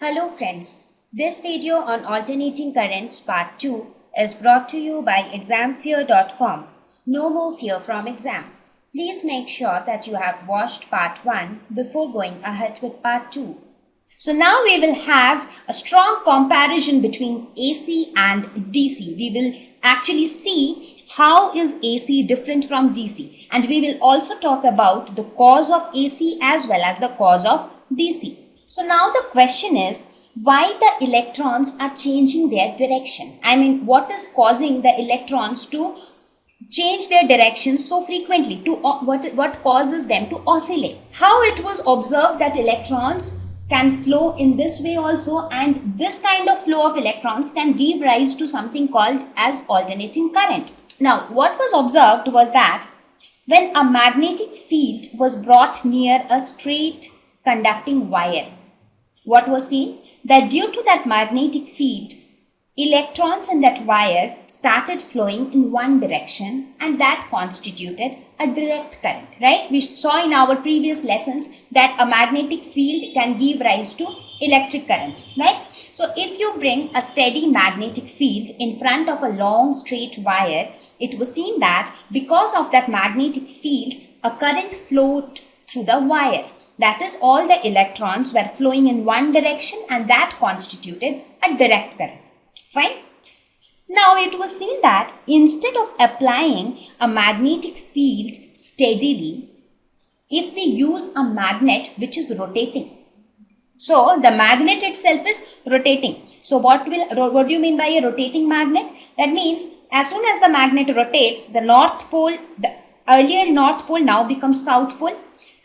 Hello friends, this video on alternating currents part 2 is brought to you by examfear.com. No more fear from exam. Please make sure that you have watched part 1 before going ahead with part 2. So now we will have a strong comparison between AC and DC. We will actually see how is AC different from DC, and we will also talk about the cause of AC as well as the cause of DC. So now the question is why the electrons are changing their direction. I mean, what is causing the electrons to change their direction so frequently? What causes them to oscillate? How it was observed that electrons can flow in this way also, and this kind of flow of electrons can give rise to something called as alternating current. Now, what was observed was that when a magnetic field was brought near a straight conducting wire, what was seen? That due to that magnetic field, electrons in that wire started flowing in one direction, and that constituted a direct current, right? We saw in our previous lessons that a magnetic field can give rise to electric current, right? So if you bring a steady magnetic field in front of a long straight wire, it was seen that because of that magnetic field, a current flowed through the wire. That is, all the electrons were flowing in one direction, and that constituted a direct current. Fine. Now it was seen that instead of applying a magnetic field steadily, if we use a magnet which is rotating, so the magnet itself is rotating. So what do you mean by a rotating magnet? That means as soon as the magnet rotates, the north pole, the earlier north pole now becomes south pole,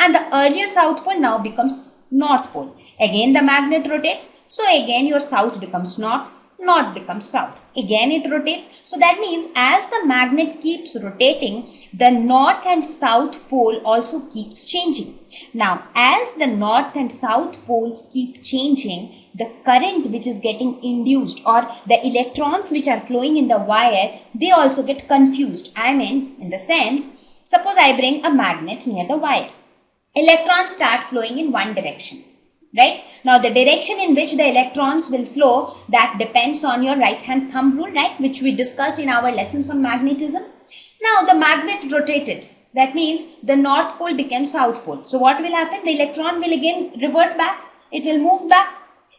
and the earlier south pole now becomes north pole. Again the magnet rotates, so again your south becomes north, north becomes south. Again it rotates. So that means as the magnet keeps rotating, the north and south pole also keeps changing. Now as the north and south poles keep changing, the current which is getting induced, or the electrons which are flowing in the wire, they also get confused. I mean, in the sense, suppose I bring a magnet near the wire. Electrons start flowing in one direction, right? Now the direction in which the electrons will flow, that depends on your right hand thumb rule, right, which we discussed in our lessons on magnetism. Now the magnet rotated. That means the north pole became south pole. So what will happen? The electron will again revert back. It will move back.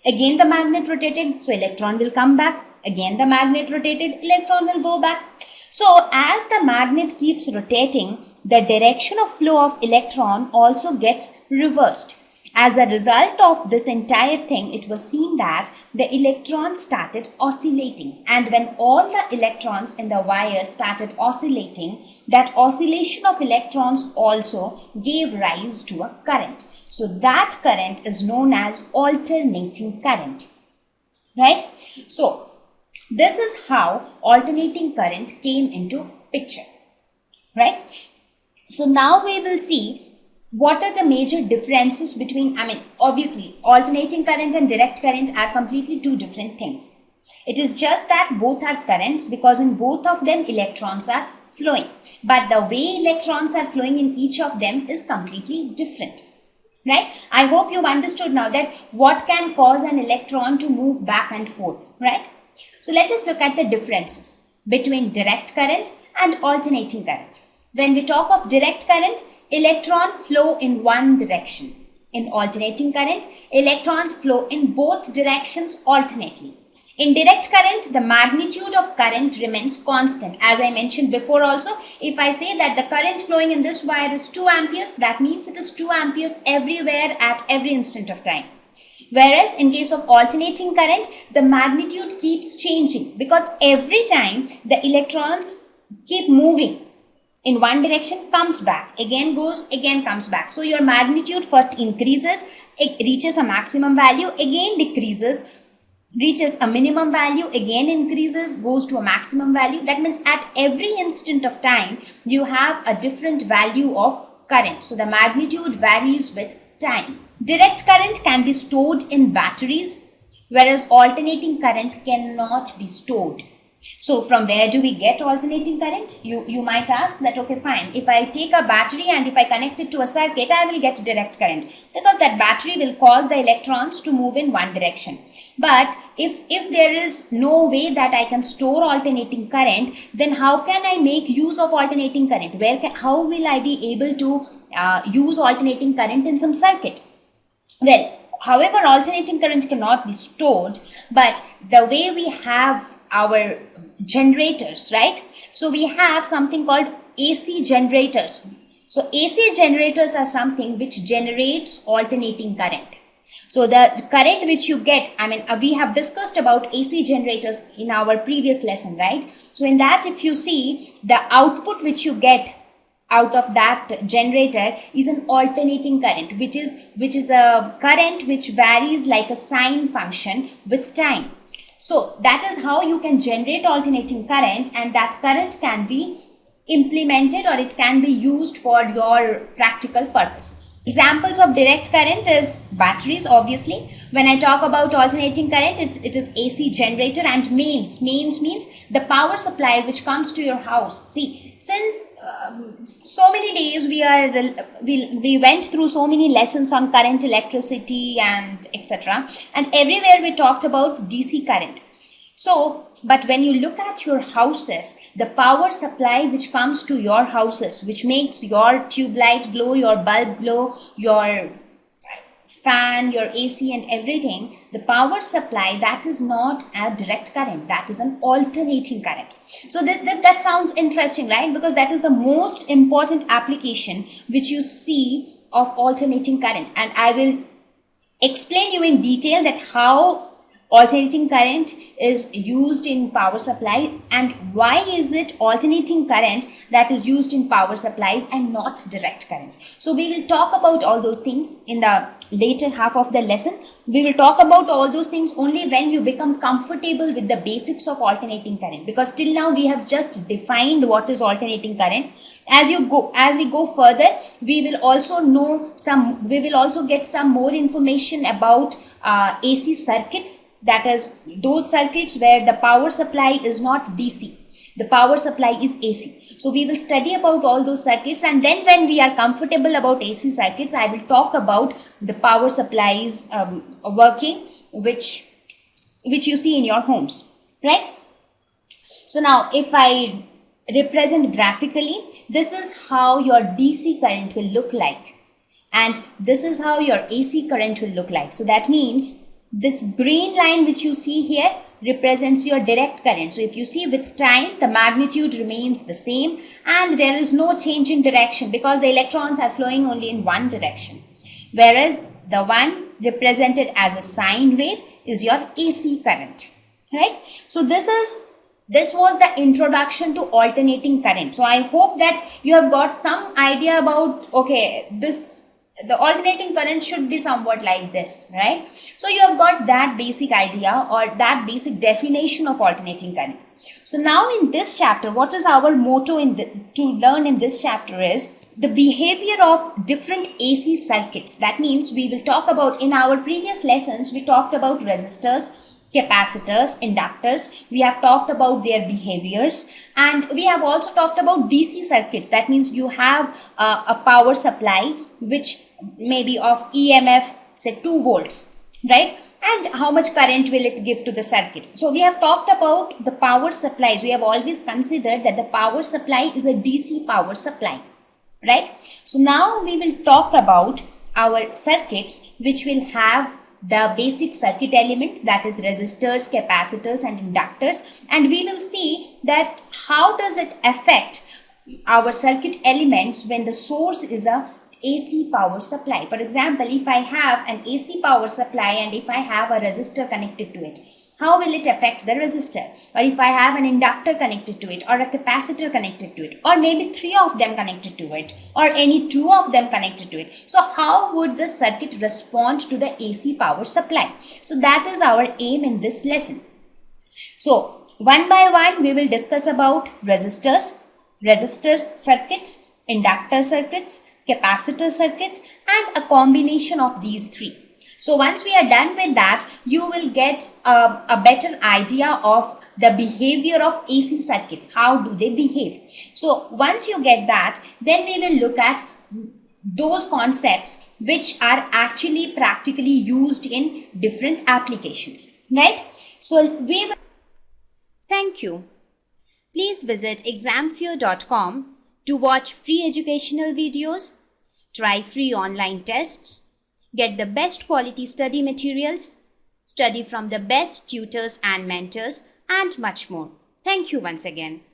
Again the magnet rotated, so electron will come back. Again the magnet rotated, electron will go back. So as the magnet keeps rotating, the direction of flow of electron also gets reversed. As a result of this entire thing, it was seen that the electrons started oscillating, and when all the electrons in the wire started oscillating, that oscillation of electrons also gave rise to a current. So that current is known as alternating current, right? So this is how alternating current came into picture, right? So now we will see what are the major differences between, obviously alternating current and direct current are completely two different things. It is just that both are currents because in both of them electrons are flowing, but the way electrons are flowing in each of them is completely different, right? I hope you've understood now that what can cause an electron to move back and forth, right? So let us look at the differences between direct current and alternating current. When we talk of direct current, electrons flow in one direction. In alternating current, electrons flow in both directions alternately. In direct current, the magnitude of current remains constant. As I mentioned before also, if I say that the current flowing in this wire is 2 amperes, that means it is 2 amperes everywhere at every instant of time. Whereas in case of alternating current, the magnitude keeps changing because every time the electrons keep moving in one direction, comes back, again goes, again comes back. So your magnitude first increases, it reaches a maximum value, again decreases, reaches a minimum value, again increases, goes to a maximum value. That means at every instant of time, you have a different value of current. So the magnitude varies with time. Direct current can be stored in batteries, whereas alternating current cannot be stored. So from where do we get alternating current? You might ask that, okay, fine. If I take a battery and if I connect it to a circuit, I will get direct current because that battery will cause the electrons to move in one direction. But if there is no way that I can store alternating current, then how can I make use of alternating current? How will I be able to use alternating current in some circuit? Well, however, alternating current cannot be stored, but the way we have our generators, right? So we have something called AC generators. So AC generators are something which generates alternating current. So the current which you get, we have discussed about AC generators in our previous lesson, right? So in that, if you see, the output which you get out of that generator is an alternating current, which is a current which varies like a sine function with time. So that is how you can generate alternating current, and that current can be implemented or it can be used for your practical purposes. Examples of direct current is batteries, obviously. When I talk about alternating current, it is AC generator, and mains means the power supply which comes to your house. See, since so many days we went through so many lessons on current, electricity and etc. And everywhere we talked about DC current. So, but when you look at your houses, the power supply which comes to your houses, which makes your tube light glow, your bulb glow, your fan, your AC and everything, the power supply, that is not a direct current, that is an alternating current. So that sounds interesting, right? Because that is the most important application which you see of alternating current, and I will explain you in detail that how alternating current is used in power supply and why is it alternating current that is used in power supplies and not direct current. So we will talk about all those things in the later half of the lesson. We will talk about all those things only when you become comfortable with the basics of alternating current, because till now we have just defined what is alternating current. As we go further, we will also get some more information about AC circuits. That is those circuits where the power supply is not DC, the power supply is AC. So we will study about all those circuits, and then when we are comfortable about AC circuits, I will talk about the power supplies working, which you see in your homes, right? So now if I represent graphically, this is how your DC current will look like, and this is how your AC current will look like. So that means this green line which you see here represents your direct current. So if you see, with time the magnitude remains the same and there is no change in direction because the electrons are flowing only in one direction. Whereas the one represented as a sine wave is your AC current, right? So this was the introduction to alternating current. So I hope that you have got some idea about, okay, the alternating current should be somewhat like this, right? So you have got that basic idea or that basic definition of alternating current. So now in this chapter, what is our motto to learn in this chapter is the behavior of different AC circuits. That means we will talk about, in our previous lessons, we talked about resistors, capacitors, inductors. We have talked about their behaviors, and we have also talked about DC circuits. That means you have a power supply which may be of EMF, say 2 volts, right? And how much current will it give to the circuit? So we have talked about the power supplies. We have always considered that the power supply is a DC power supply, right? So now we will talk about our circuits which will have the basic circuit elements, that is resistors, capacitors and inductors, and we will see that how does it affect our circuit elements when the source is a AC power supply. For example, if I have an AC power supply and if I have a resistor connected to it, how will it affect the resistor? Or if I have an inductor connected to it or a capacitor connected to it, or maybe 3 of them connected to it, or any 2 of them connected to it. So how would the circuit respond to the AC power supply? So that is our aim in this lesson. So one by one we will discuss about resistors, resistor circuits, inductor circuits, capacitor circuits and a combination of these 3. So once we are done with that, you will get a better idea of the behavior of AC circuits. How do they behave? So once you get that, then we will look at those concepts which are actually practically used in different applications, right? So we will. Thank you. Please visit examfear.com to watch free educational videos, try free online tests, get the best quality study materials, study from the best tutors and mentors, and much more. Thank you once again.